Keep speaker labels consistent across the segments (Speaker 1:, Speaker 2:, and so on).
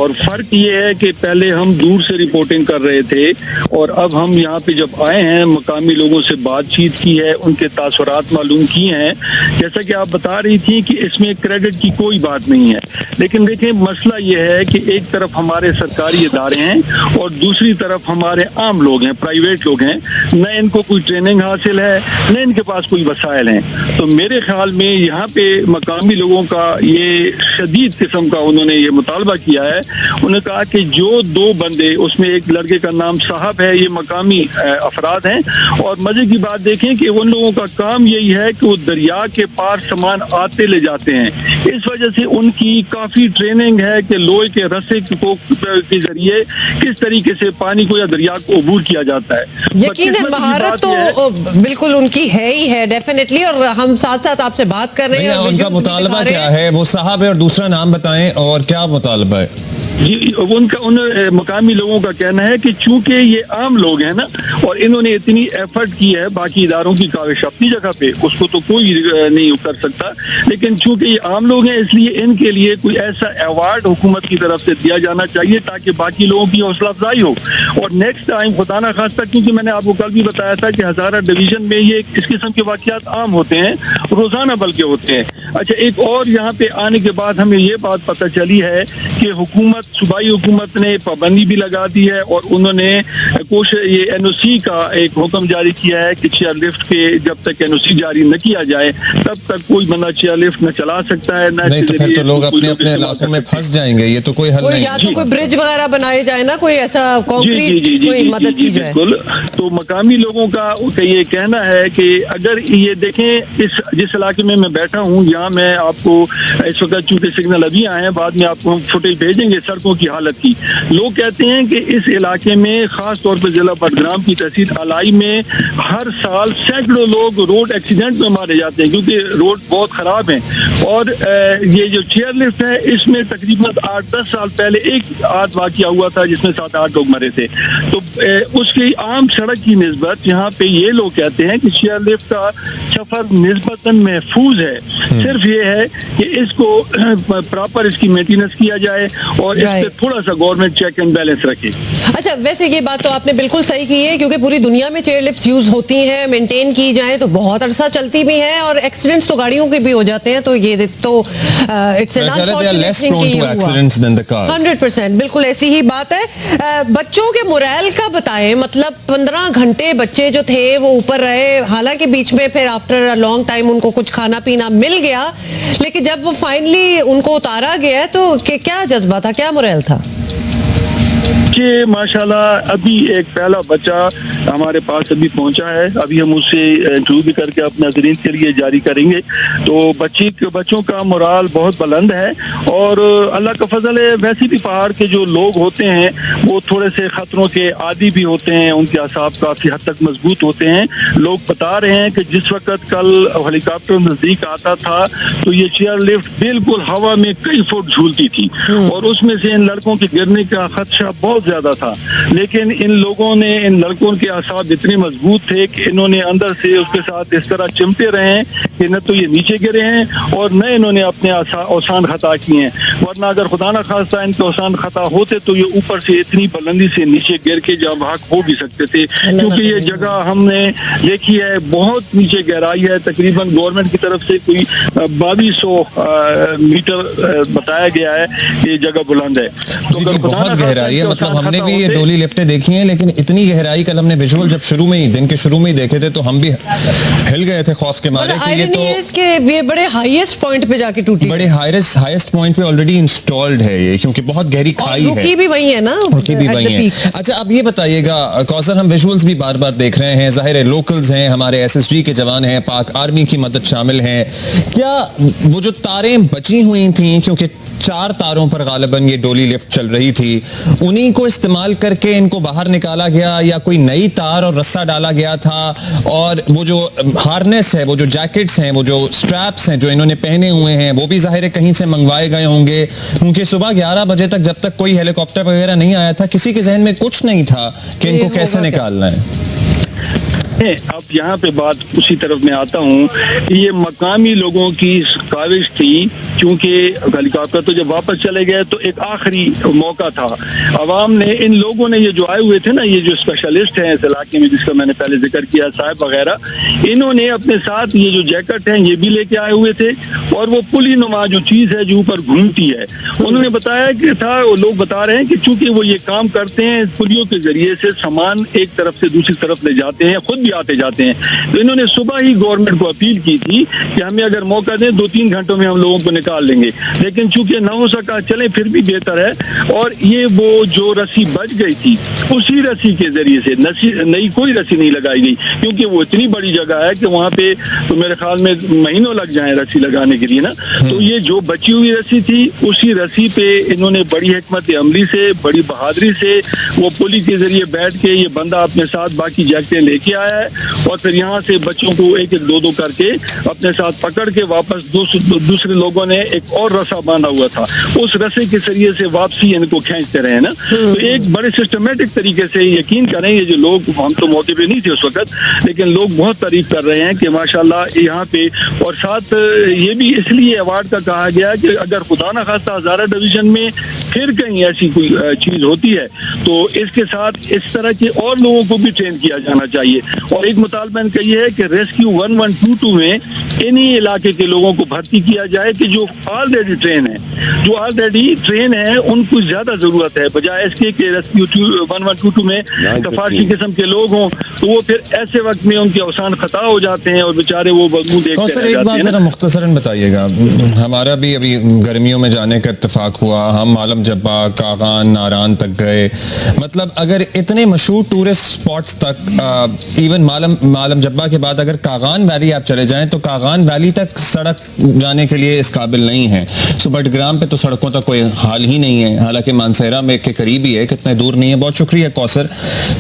Speaker 1: और फर्क ये है कि पहले हम दूर से रिपोर्टिंग कर रहे थे और अब हम यहाँ पे जब आए हैं, मकामी लोगों से बातचीत की है, उनके तासुरात मालूम किए हैं। जैसा कि आप बता रही थी कि इसमें क्रेडिट की कोई बात नहीं है, लेकिन देखें मसला ये है कि एक तरफ हमारे सरकारी इदारे हैं और दूसरी तरफ हमारे आम लोग हैं, प्राइवेट लोग हैं, न इनको कोई ट्रेनिंग हासिल है, न इनके पास कोई वसाइल हैं। तो मेरे ख्याल में यहाँ पे मकामी लोगों का ये शदीद किस्म का उन्होंने ये मुतालबा किया है। उन्होंने कहा कि जो दो बंदे, उसमें एक लड़के का नाम साहब है, ये मकामी अफराद हैं और मजे की बात देखें कि उन लोगों का काम यही है कि वो दरिया के पार सामान आते ले जाते हैं। इस वजह से उनकी काफी ट्रेनिंग है कि लोहे के रस्से के जरिए किस तरीके से पानी को या दरिया को अबूर किया जाता है।
Speaker 2: यकीनन महारत तो बिल्कुल उनकी है ही है, डेफिनेटली। और हम साथ साथ आपसे बात कर रहे हैं।
Speaker 3: उनका मुतालबा क्या है, वो साहब है, और दूसरा नाम बताएं और क्या मुतालबा है?
Speaker 1: जी, उन मकामी लोगों का कहना है कि चूंकि ये आम लोग हैं ना और इन्होंने इतनी एफर्ट की है, बाकी इदारों की काविश अपनी जगह पे, उसको तो कोई नहीं कर सकता, लेकिन चूंकि ये आम लोग हैं इसलिए इनके लिए कोई ऐसा अवार्ड हुकूमत की तरफ से दिया जाना चाहिए ताकि बाकी लोगों की हौसला अफजाई हो। और नेक्स्ट टाइम खुदा ना खास्ता, क्योंकि मैंने आपको कल भी बताया था कि हज़ारा डिवीजन में ये इस किस्म के वाक़यात आम होते हैं, रोजाना बल्कि होते हैं। अच्छा, एक और यहाँ पे आने के बाद हमें ये बात पता चली है कि हुकूमत, सूबाई हुकूमत ने पाबंदी भी लगा दी है और उन्होंने ये एनओसी का एक हुक्म जारी किया है कि चेयर लिफ्ट के जब तक एनओसी जारी न किया जाए तब तक कोई बंदा चेयर लिफ्ट न चला सकता है।
Speaker 3: नहीं तो फिर तो लोग अपने अपने इलाकों में फंस जाएंगे, ये तो कोई हल नहीं।
Speaker 2: या तो कोई ब्रिज वगैरह बनाए जाए ना, कोई ऐसा कंक्रीट कोई मदद की जाए।
Speaker 1: बिल्कुल। तो मकामी लोगों का ये कहना है कि अगर ये देखें, जिस इलाके में मैं बैठा हूँ, यहाँ मैं आपको इस वक्त चूंकि सिग्नल अभी आए हैं, बाद में आपको फुटेज भेजेंगे सड़कों की हालत की। लोग कहते हैं कि इस इलाके में खास तौर पर जिला बडग्राम की तहसील अलाई में हर साल सैकड़ों लोग रोड एक्सीडेंट में मारे जाते हैं क्योंकि रोड बहुत खराब है। और ये जो चेयर लिफ्ट है इसमें तकरीबन 8-10 साल पहले एक आध वाकया हुआ था जिसमें 7-8 लोग मरे थे। तो उसकी आम सड़क की निस्बत यहाँ पे ये लोग कहते हैं कि चेयर लिफ्ट का सफर निस्बतन महफूज है। सिर्फ ये है कि इसको प्रॉपर इसकी मेंटेनेंस किया जाए और इस पे थोड़ा सा गवर्नमेंट चेक एंड बैलेंस रखे।
Speaker 2: अच्छा, वैसे ये बात तो आपने बिल्कुल सही की है क्योंकि पूरी दुनिया में चेयर लिफ्ट यूज होती हैं, मेंटेन की जाए तो बहुत अरसा चलती भी हैं और एक्सीडेंट्स तो गाड़ियों के भी हो जाते हैं। तो ये तो इट्स एन अनफॉर्चुनेट थिंग कि ये हुआ। 100% बिल्कुल ऐसी ही बात है। बच्चों के मोरल का बताएं, मतलब 15 घंटे बच्चे जो थे वो ऊपर रहे, हालांकि बीच में फिर आफ्टर अ लॉन्ग टाइम उनको कुछ खाना पीना मिल गया, लेकिन जब वो फाइनली उनको उतारा गया तो क्या जज्बा था, क्या मोरल था?
Speaker 1: कि माशाल्लाह अभी एक पहला बच्चा हमारे पास अभी पहुंचा है, अभी हम उससे इंटरव्यू भी करके अपने नाज़रीन के लिए जारी करेंगे। तो बच्चों का मोराल बहुत बुलंद है और अल्लाह का फजल है। वैसे भी पहाड़ के जो लोग होते हैं वो थोड़े से खतरों के आदी भी होते हैं, उनके असाब काफी हद तक मजबूत होते हैं। लोग बता रहे हैं कि जिस वक्त कल हेलीकॉप्टर नजदीक आता था तो ये चेयर लिफ्ट बिल्कुल हवा में कई फुट झूलती थी और उसमें से इन लड़कों के गिरने का खदशा बहुत ज्यादा था, लेकिन इन लड़कों के आसाब इतने मजबूत थे कि इन्होंने अंदर से उसके साथ इस तरह चिमटे रहे हैं कि न तो ये नीचे गिरे हैं और न इन्होंने अपने औसान खता किए हैं। वरना अगर खुदा न खास्ता इनके औसान खता होते तो ये ऊपर से इतनी बुलंदी से नीचे गिर के जब भाग हो भी सकते थे, क्योंकि ये जगह हमने देखी है बहुत नीचे गहराई है। तकरीबन गवर्नमेंट की तरफ से कोई 2200 मीटर बताया गया है कि ये जगह बुलंद है। तो
Speaker 3: बहुत गहराई है, मतलब हमने भी ये डोली लिफ्टें देखी हैं, लेकिन इतनी गहराई कल हमने विजुअल जब दिन के शुरू में ही देखे थे तो हम भी हिल गए थे खौफ के मारे कि
Speaker 2: ये बड़े हाईएस्ट पॉइंट पे जाके टूटी,
Speaker 3: बड़े हाईएस्ट पॉइंट पे ऑलरेडी इंस्टॉल्ड है ये, क्योंकि बहुत गहरी खाई है।
Speaker 2: रुकी भी वही है ना,
Speaker 3: रुकी भी वही है। अच्छा, अब ये बताइएगा कौसर, हम विजुअल्स भी बार बार देख रहे हैं, जाहिर है लोकल्स हैं, हमारे एसएसजी के जवान हैं, पाक आर्मी की मदद शामिल है। क्या वो जो तारें बची हुई थी, क्योंकि 4 तारों पर गालिबन ये डोली लिफ्ट चल रही थी, उन्हीं को इस्तेमाल करके इनको बाहर निकाला गया या कोई नई तार और रस्सा डाला गया था? और वो जो हार्नेस है, वो जो जैकेट्स हैं, वो जो स्ट्रैप्स हैं जो इन्होंने पहने हुए हैं, वो भी जाहिर है कहीं से मंगवाए गए होंगे, क्योंकि सुबह 11 बजे तक जब तक कोई हेलीकॉप्टर वगैरह नहीं आया था किसी के जहन में कुछ नहीं था कि इनको कैसे निकालना है।
Speaker 1: अब यहाँ पे बात उसी तरफ में आता हूँ, ये मकामी लोगों की काविश थी क्योंकि हेलीकॉप्टर तो जब वापस चले गए तो एक आखिरी मौका था। अवाम ने, इन लोगों ने, ये जो आए हुए थे ना, ये जो स्पेशलिस्ट हैं इस इलाके में जिसका मैंने पहले जिक्र किया, साहब वगैरह, इन्होंने अपने साथ ये जो जैकेट हैं ये भी लेके आए हुए थे और वो पुली नुमा जो चीज़ है जो ऊपर घूमती है, उन्होंने बताया कि था, वो लोग बता रहे हैं कि चूंकि वो ये काम करते हैं पुलियों के जरिए से सामान एक तरफ से दूसरी तरफ ले जाते हैं, खुद भी आते जाते हैं, तो इन्होंने सुबह ही गवर्नमेंट को अपील की थी कि हमें अगर मौका दें 2-3 घंटों में हम लोगों को निकाल लेंगे, लेकिन चूंकि न हो सका, चले फिर भी बेहतर है। और ये वो जो रस्सी बच गई थी उसी रस्सी के जरिए से, नई कोई रस्सी नहीं लगाई गई, क्योंकि वो इतनी बड़ी जगह है कि वहाँ पे तो मेरे ख्याल में महीनों लग जाए रस्सी लगाने के लिए ना। तो ये जो बची हुई रस्सी थी उसी रस्सी पे इन्होंने बड़ी हिकमत अमली से, बड़ी बहादुरी से वो पुली के जरिए बैठ के ये बंदा अपने साथ बाकी जैकेटें लेके आया है और फिर यहाँ से बच्चों को एक एक दो करके अपने साथ पकड़ के वापस दूसरे लोगों ने एक और रस्सा बांधा हुआ था, उस रस्से के जरिए से वापसी इनको खींचते रहे ना। तो एक बड़े सिस्टमेटिक तरीके से, यकीन करें, ये जो लोग, हम तो मौके पे नहीं थे उस वक्त, लेकिन लोग बहुत तारीफ कर रहे हैं कि माशाल्लाह यहाँ पे। और साथ ये भी इसलिए अवार्ड का कहा गया कि अगर खुदा ना खास्ता हज़ारा डिवीजन में फिर कहीं ऐसी कोई चीज़ होती है तो इसके साथ इस तरह के और लोगों को भी ट्रेन किया जाना चाहिए। और एक मुतालबा इनका ये है कि रेस्क्यू 1122 में इन्हीं इलाके के लोगों को भर्ती किया जाए कि जो ऑलरेडी ट्रेन है उनको ज्यादा जरूरत है, बजाय इसके कि रेस्क्यू 1122 में तफारशी किस्म के लोग हों तो वो फिर ऐसे वक्त में उनके अवसान खता हो जाते हैं और बेचारे वो मुंह देखते रह जाते हैं।
Speaker 3: एक बात जरा मुख्तसरन बताइएगा, हमारा भी अभी गर्मियों में जाने का इत्तेफाक हुआ, हम आलम जब्बा, कागान, नारान तक गए। मतलब अगर इतने मशहूर टूरिस्ट स्पॉट्स तक, इवन मालम जब्बा के बाद अगर कागान वैली आप चले जाएं तो कागान वैली तक सड़क जाने के लिए इस काबिल नहीं है। सो बटग्राम पे तो सड़कों तक कोई हाल ही नहीं है, हालांकि मानसेरा में के करीब ही है, कितने दूर नहीं है। बहुत शुक्रिया कौसर।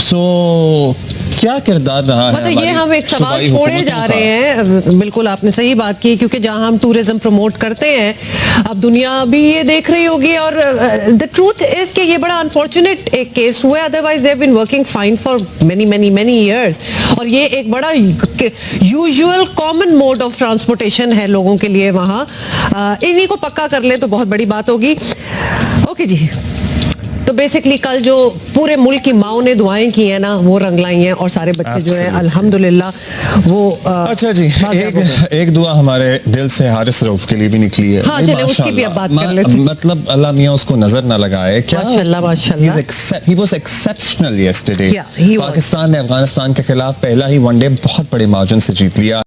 Speaker 3: सो क्या किरदार रहा है?
Speaker 2: मतलब ये हम एक सवाल छोड़े जा रहे हैं। बिल्कुल आपने सही बात की, क्योंकि जहां हम टूरिज्म प्रमोट करते हैं अब दुनिया भी ये देख रही होगी। और द ट्रूथ इज कि ये बड़ा अनफॉर्चुनेट एक केस हुआ है, otherwise they have been working fine for many years. और ये एक बड़ा usual common mode of transportation है लोगों के लिए वहां। इन्हीं को पक्का कर ले तो बहुत बड़ी बात होगी। ओके जी, तो बेसिकली कल जो पूरे मुल्क की माओ ने दुआएं की हैं ना, वो रंग लाई हैं और सारे बच्चे जो हैं अल्हम्दुलिल्लाह वो
Speaker 3: अच्छा जी, एक दुआ हमारे दिल से हारिस रऊफ के लिए भी निकली है।
Speaker 2: हाँ, चले उसकी भी अब बात कर लेते हैं।
Speaker 3: मतलब अल्लाह मियां उसको नजर ना लगाए। क्या
Speaker 2: माशाल्लाह
Speaker 3: he was exceptional yesterday। Pakistan ने अफगानिस्तान के खिलाफ पहला ही वनडे बहुत बड़े मार्जिन से जीत लिया।